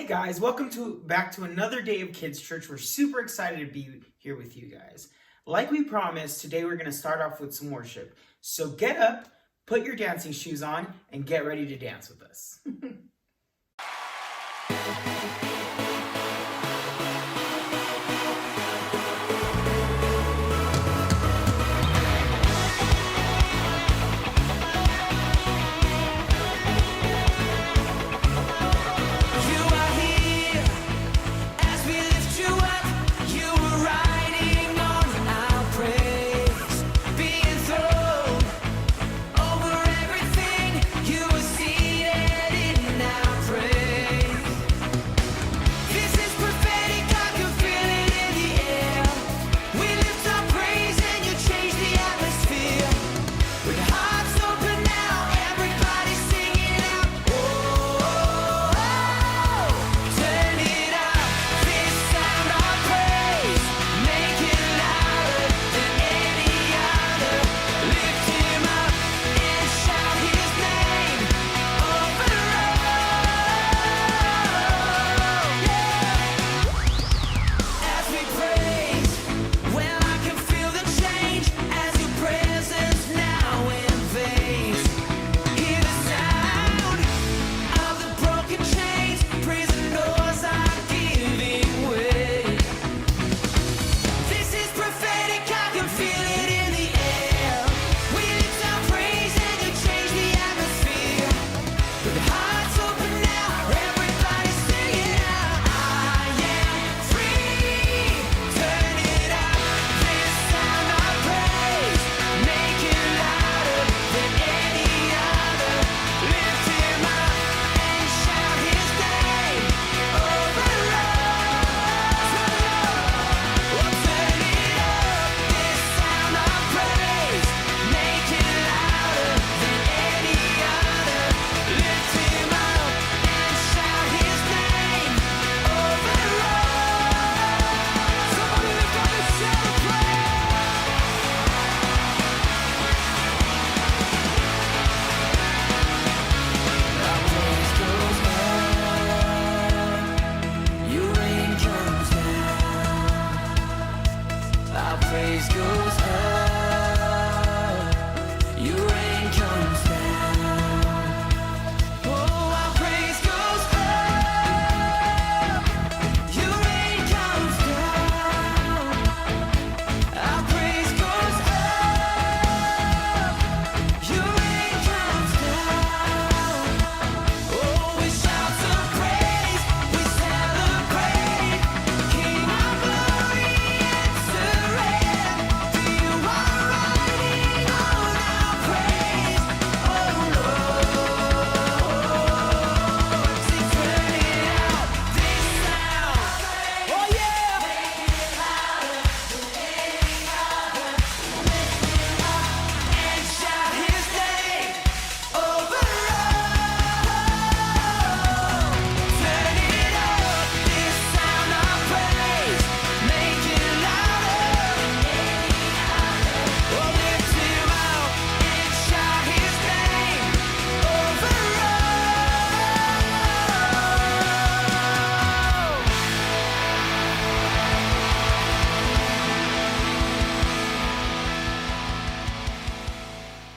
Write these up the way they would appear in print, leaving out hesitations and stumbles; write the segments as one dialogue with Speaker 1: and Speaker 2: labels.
Speaker 1: Guys, welcome back to another day of Kids Church. We're super excited to be here with you guys. Like we promised, today we're going to start off with some worship. So get up, put your dancing shoes on, and get ready to dance with us.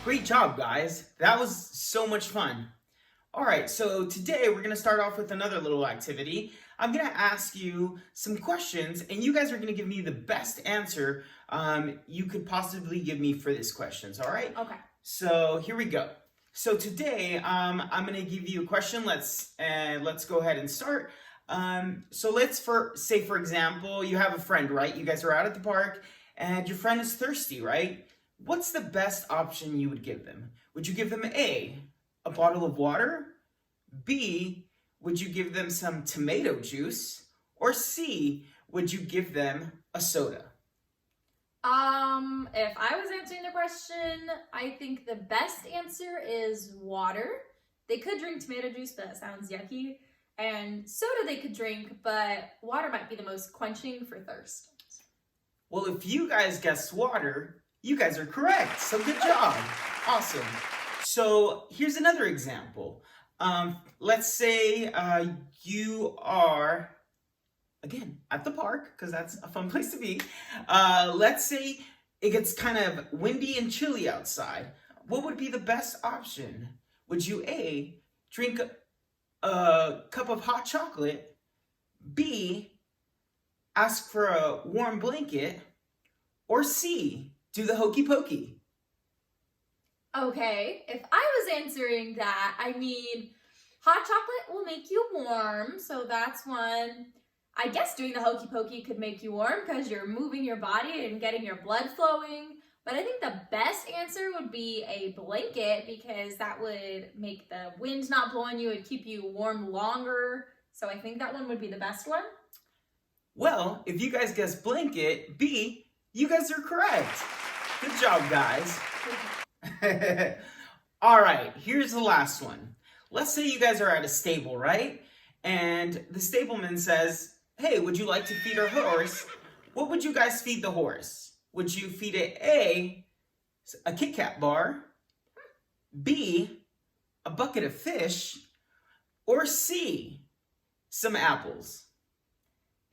Speaker 1: Great job, guys. That was so much fun. All right, so today we're going to start off with another little activity. I'm going to ask you some questions, and you guys are going to give me the best answer you could possibly give me for these questions, all right?
Speaker 2: Okay.
Speaker 1: So here we go. So today I'm going to give you a question. Let's go ahead and start. So let's say, for example, you have a friend, right? You guys are out at the park, and your friend is thirsty, right? What's the best option you would give them? Would you give them A, a bottle of water? B, would you give them some tomato juice? Or C, would you give them a soda?
Speaker 2: If I was answering the question, I think the best answer is water. They could drink tomato juice, but that sounds yucky. And soda they could drink, but water might be the most quenching for thirst.
Speaker 1: Well, if you guys guessed water, you guys are correct. So good job. Awesome. So here's another example. Let's say you are, again, at the park, because that's a fun place to be. Let's say it gets kind of windy and chilly outside. What would be the best option? Would you A, drink a cup of hot chocolate, B, ask for a warm blanket, or C, do the hokey pokey?
Speaker 2: Okay, if I was answering that, I mean, hot chocolate will make you warm, so that's one. I guess doing the hokey pokey could make you warm because you're moving your body and getting your blood flowing. But I think the best answer would be a blanket because that would make the wind not blow on you and keep you warm longer. So I think that one would be the best one.
Speaker 1: Well, if you guys guessed blanket, B, you guys are correct. Good job, guys. All right, here's the last one. Let's say you guys are at a stable, right? And the stableman says, hey, would you like to feed our horse? What would you guys feed the horse? Would you feed it A, a Kit Kat bar, B, a bucket of fish, or C, some apples?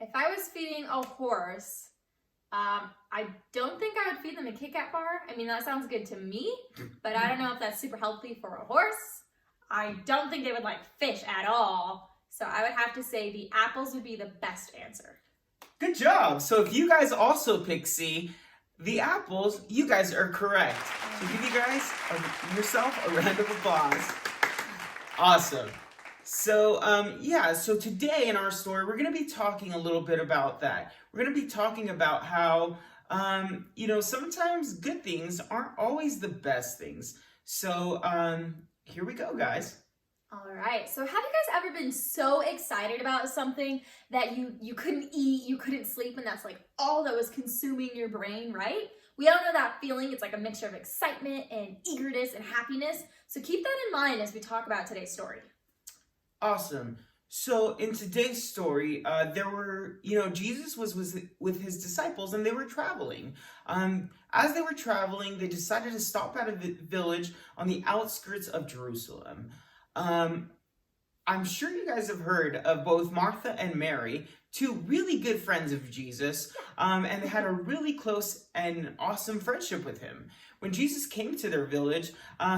Speaker 2: If I was feeding a horse, I don't think I would feed them a Kit Kat bar. I mean, that sounds good to me, but I don't know if that's super healthy for a horse. I don't think they would like fish at all. So I would have to say the apples would be the best answer.
Speaker 1: Good job. So if you guys also pick C, the apples, you guys are correct. So give you guys yourself a round of applause. Awesome. So so today in our story, we're going to be talking a little bit about that. We're going to be talking about how, sometimes good things aren't always the best things. So here we go, guys.
Speaker 2: All right, so have you guys ever been so excited about something that you couldn't eat, you couldn't sleep, and that's like all that was consuming your brain, right? We all know that feeling. It's like a mixture of excitement and eagerness and happiness. So keep that in mind as we talk about today's story.
Speaker 1: Awesome. So in today's story, Jesus was with his disciples and they were traveling. As they were traveling, they decided to stop at a village on the outskirts of Jerusalem. I'm sure you guys have heard of both Martha and Mary, two really good friends of Jesus, and they had a really close and awesome friendship with him. When Jesus came to their village,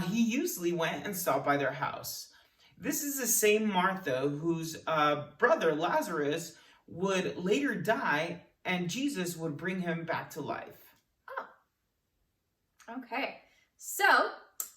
Speaker 1: he usually went and stopped by their house. This is the same Martha whose brother Lazarus would later die, and Jesus would bring him back to life.
Speaker 2: Oh, okay. So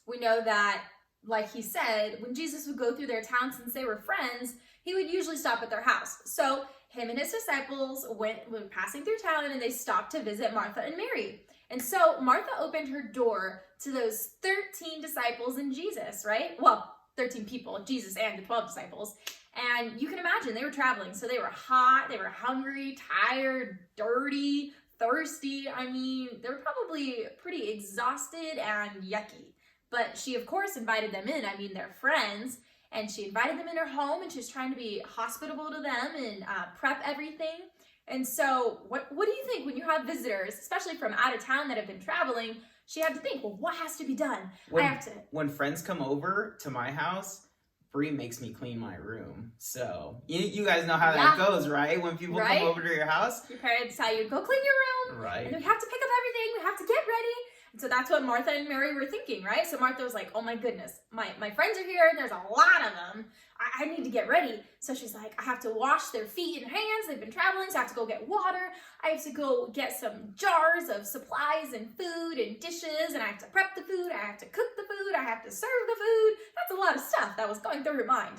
Speaker 2: we know that, like he said, when Jesus would go through their town, since they were friends, he would usually stop at their house. So him and his disciples were passing through town and they stopped to visit Martha and Mary. And so Martha opened her door to those 13 disciples and Jesus, right? Well, 13 people, Jesus and the 12 disciples. And you can imagine they were traveling. So they were hot, they were hungry, tired, dirty, thirsty. I mean, they were probably pretty exhausted and yucky. But she, of course, invited them in. I mean, they're friends. And she invited them in her home, and she was trying to be hospitable to them and prep everything. And so what do you think when you have visitors, especially from out of town that have been traveling? She had to think, well, what has to be done?
Speaker 1: When friends come over to my house, Bree makes me clean my room. So you guys know how that goes, right? When people come over to your house.
Speaker 2: Your parents tell you, go clean your room.
Speaker 1: Right.
Speaker 2: And we have to pick up everything. We have to get ready. And so that's what Martha and Mary were thinking, right? So Martha was like, oh my goodness, my friends are here and there's a lot of them. I need to get ready. So she's like, I have to wash their feet and hands. They've been traveling, so I have to go get water. I have to go get some jars of supplies and food and dishes, and I have to prep the food. I have to cook the food. I have to serve the food. That's a lot of stuff that was going through her mind.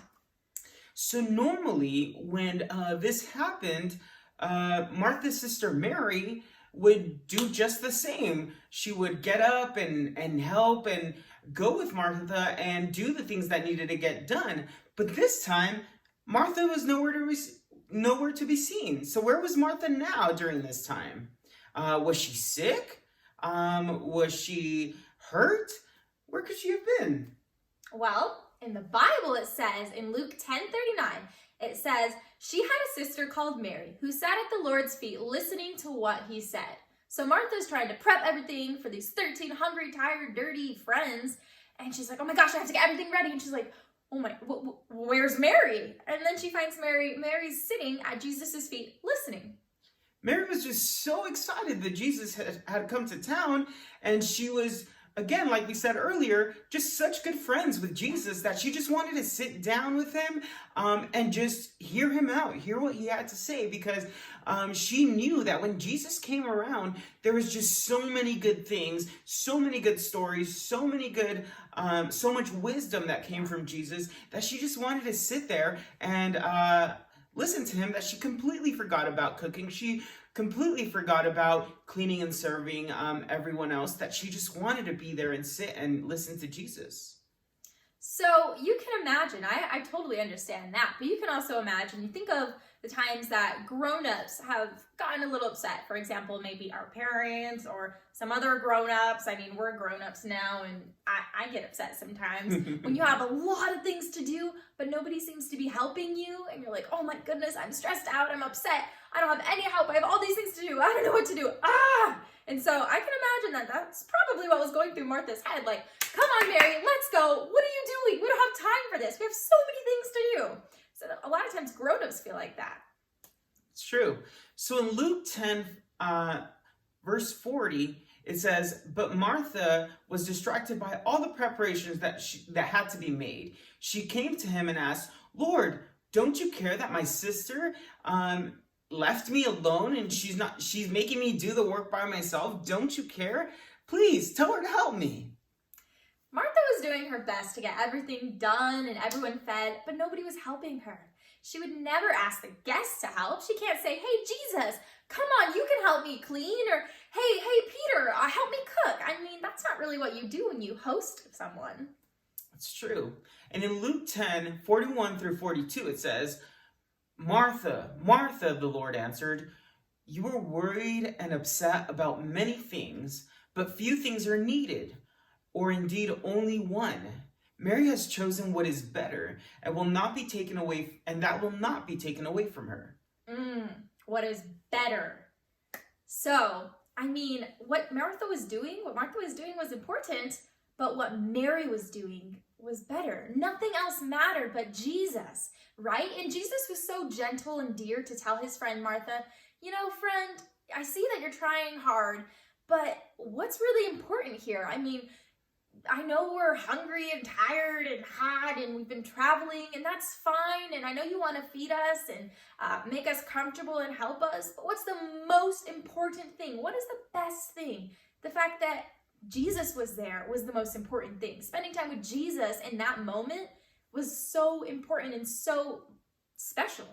Speaker 1: So normally when this happened, Martha's sister Mary would do just the same. She would get up and help and go with Martha and do the things that needed to get done. But this time, Martha was nowhere to be seen. So where was Martha now during this time? Was she sick? Was she hurt? Where could she have been?
Speaker 2: Well, in the Bible it says, in Luke 10:39, it says, she had a sister called Mary who sat at the Lord's feet listening to what he said. So Martha's trying to prep everything for these 13 hungry, tired, dirty friends. And she's like, oh my gosh, I have to get everything ready. And she's like, oh my, where's Mary? And then she finds Mary's sitting at Jesus's feet listening.
Speaker 1: Mary was just so excited that Jesus had come to town, and she was, again, like we said earlier, just such good friends with Jesus that she just wanted to sit down with him and just hear him out, hear what he had to say, because she knew that when Jesus came around, there was just so many good things, so many good stories, so many good, so much wisdom that came from Jesus that she just wanted to sit there and listen to him, that she completely forgot about cooking. She completely forgot about cleaning and serving everyone else, that she just wanted to be there and sit and listen to Jesus.
Speaker 2: So you can imagine, I totally understand that, but you can also imagine, you think of the times that grown-ups have gotten a little upset. For example, maybe our parents or some other grown-ups. I mean, we're grown-ups now, and I get upset sometimes when you have a lot of things to do, but nobody seems to be helping you, and you're like, oh my goodness, I'm stressed out, I'm upset, I don't have any help, I have all these things to do, I don't know what to do, And so I can imagine that that's probably what was going through Martha's head, like, come on, Mary, let's go, what are you doing? We don't have time for this, we have so many things to do. So a lot of times grown-ups feel like that.
Speaker 1: It's true. So in Luke 10, verse 40, it says, but Martha was distracted by all the preparations that had to be made. She came to him and asked, Lord, don't you care that my sister left me alone and she's making me do the work by myself? Don't you care? Please tell her to help me.
Speaker 2: Martha was doing her best to get everything done and everyone fed, but nobody was helping her. She would never ask the guests to help. She can't say, hey, Jesus, come on, you can help me clean, or hey, Peter, help me cook. I mean, that's not really what you do when you host someone.
Speaker 1: That's true. And in Luke 10, 41 through 42, it says, Martha, Martha, the Lord answered, you are worried and upset about many things, but few things are needed, or indeed only one. Mary has chosen what is better and will not be taken away, and that will not be taken away from her.
Speaker 2: What is better? So, I mean, what Martha was doing was important, but what Mary was doing was better. Nothing else mattered but Jesus, right? And Jesus was so gentle and dear to tell his friend Martha, you know, friend, I see that you're trying hard, but what's really important here? I mean, I know we're hungry and tired and hot and we've been traveling, and that's fine, and I know you want to feed us and make us comfortable and help us, but what's the most important thing? What is the best thing? The fact that Jesus was there was the most important thing. Spending time with Jesus in that moment was so important and so special.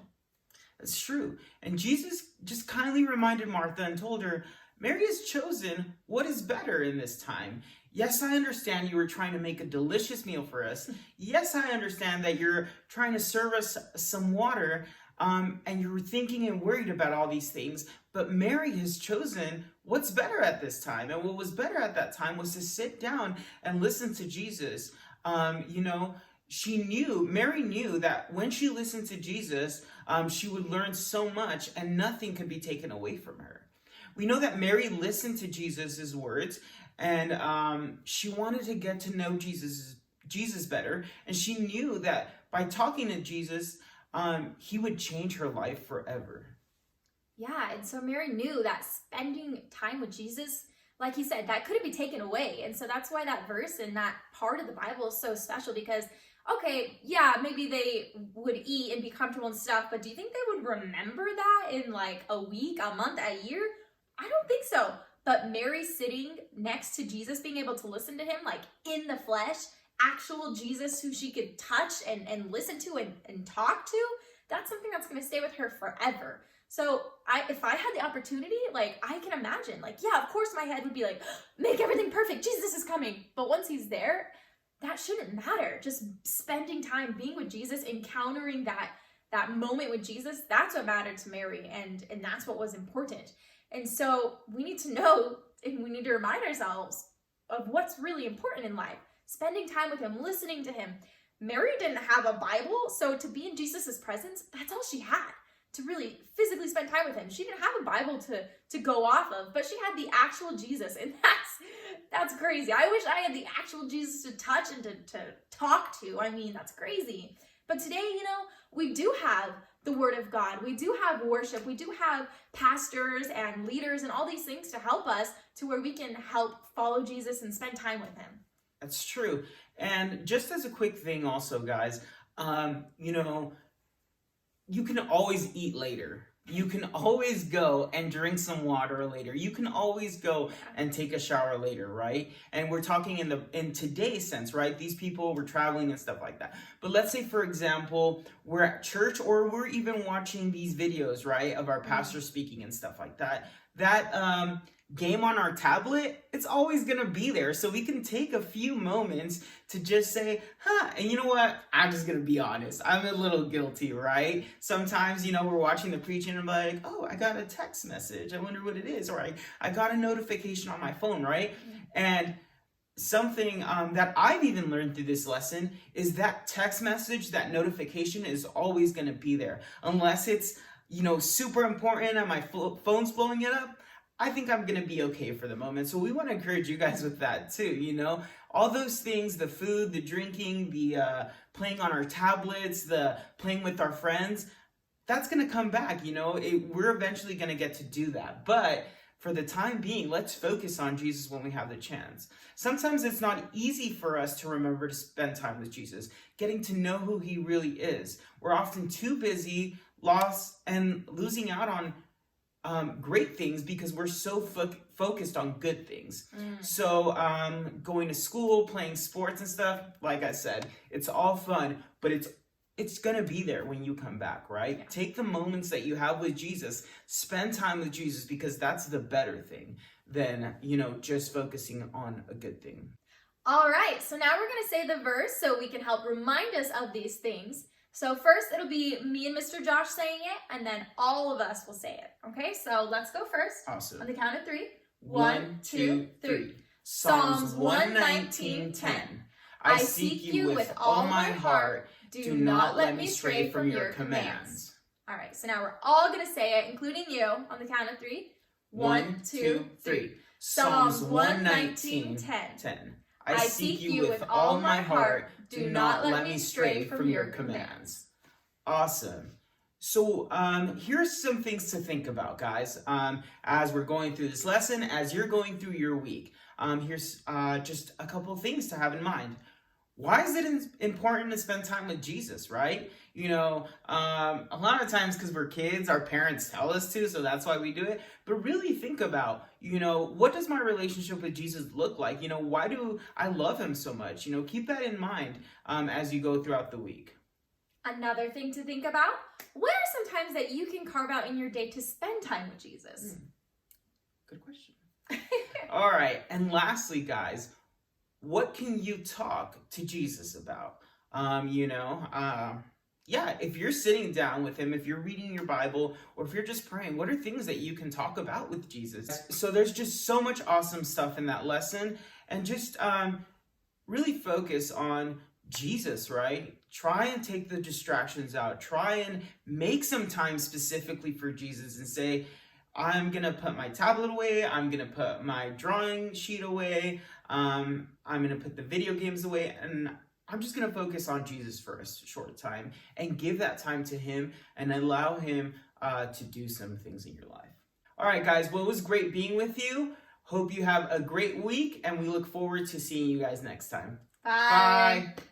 Speaker 1: That's true. And Jesus just kindly reminded Martha and told her, Mary has chosen what is better in this time. Yes, I understand you were trying to make a delicious meal for us. Yes, I understand that you're trying to serve us some water, and you're thinking and worried about all these things. But Mary has chosen what's better at this time. And what was better at that time was to sit down and listen to Jesus. Mary knew that when she listened to Jesus, she would learn so much and nothing could be taken away from her. We know that Mary listened to Jesus' words, and she wanted to get to know Jesus better. And she knew that by talking to Jesus, he would change her life forever.
Speaker 2: Yeah, and so Mary knew that spending time with Jesus, like he said, that couldn't be taken away. And so that's why that verse and that part of the Bible is so special, because, okay, yeah, maybe they would eat and be comfortable and stuff, but do you think they would remember that in like a week, a month, a year? I don't think so. But Mary sitting next to Jesus, being able to listen to him, like in the flesh, actual Jesus who she could touch and listen to and talk to, that's something that's going to stay with her forever. So if I had the opportunity, like, I can imagine, like, yeah, of course my head would be like, make everything perfect, Jesus is coming. But once he's there, that shouldn't matter. Just spending time being with Jesus, encountering that moment with Jesus, that's what mattered to Mary, and that's what was important. And so we need to know, and we need to remind ourselves of what's really important in life. Spending time with him, listening to him. Mary didn't have a Bible, so to be in Jesus' presence, that's all she had. to really physically spend time with him. She didn't have a Bible to go off of, but she had the actual Jesus, and that's crazy. I wish I had the actual Jesus to touch and to talk to. I mean, that's crazy. But today, we do have the Word of God. We do have worship. We do have pastors and leaders and all these things to help us to where we can help follow Jesus and spend time with him.
Speaker 1: That's true. And just as a quick thing also, guys, you can always eat later. You can always go and drink some water later. You can always go and take a shower later, right? And we're talking in today's sense, right? These people were traveling and stuff like that. But let's say, for example, we're at church or we're even watching these videos, right, of our pastor speaking and stuff like that. That game on our tablet, it's always gonna be there. So we can take a few moments to just say, and you know what? I'm just gonna be honest. I'm a little guilty, right? Sometimes, we're watching the preaching and I'm like, oh, I got a text message. I wonder what it is. Or I got a notification on my phone, right? And something that I've even learned through this lesson is that text message, that notification is always gonna be there. Unless it's, super important and my phone's blowing it up, I think I'm going to be okay for the moment. So we want to encourage you guys with that too, all those things, the food, the drinking, the playing on our tablets, the playing with our friends, that's going to come back, we're eventually going to get to do that. But for the time being, let's focus on Jesus when we have the chance. Sometimes it's not easy for us to remember to spend time with Jesus, getting to know who he really is. We're often too busy, lost, and losing out on great things because we're so focused on good things. So going to school, playing sports and stuff, like I said, it's all fun, but it's gonna be there when you come back, right?
Speaker 2: Yeah.
Speaker 1: Take the moments that you have with Jesus, spend time with Jesus, because that's the better thing than just focusing on a good thing.
Speaker 2: All right, so now we're gonna say the verse so we can help remind us of these things. So first it'll be me and Mr. Josh saying it, and then all of us will say it. Okay, so let's go first.
Speaker 1: Awesome.
Speaker 2: On the count of 3.
Speaker 1: 1, 2, 3. Psalms 119:10. I seek you with all my heart. Do not let me stray from your commands.
Speaker 2: All right, so now we're all going to say it, including you, on the count of 3.
Speaker 1: 1, 2, 3. Psalms 119:10. I seek you with all my heart. Do not let me stray from your commands. Awesome. So here's some things to think about, guys, as we're going through this lesson, as you're going through your week. Here's just a couple of things to have in mind. Why is it important to spend time with Jesus, right? A lot of times because we're kids, our parents tell us to, so that's why we do it. But really think about, what does my relationship with Jesus look like? Why do I love him so much? Keep that in mind as you go throughout the week.
Speaker 2: Another thing to think about, what are some times that you can carve out in your day to spend time with Jesus?
Speaker 1: Good question. All right, and lastly, guys, what can you talk to Jesus about? If you're sitting down with him, if you're reading your Bible, or if you're just praying, what are things that you can talk about with Jesus? So there's just so much awesome stuff in that lesson, and just really focus on Jesus, right? Try and take the distractions out. Try and make some time specifically for Jesus and say, I'm going to put my tablet away. I'm going to put my drawing sheet away. I'm going to put the video games away, and I'm just going to focus on Jesus for a short time and give that time to him and allow him to do some things in your life. All right, guys. Well, it was great being with you. Hope you have a great week, and we look forward to seeing you guys next time.
Speaker 2: Bye.
Speaker 1: Bye.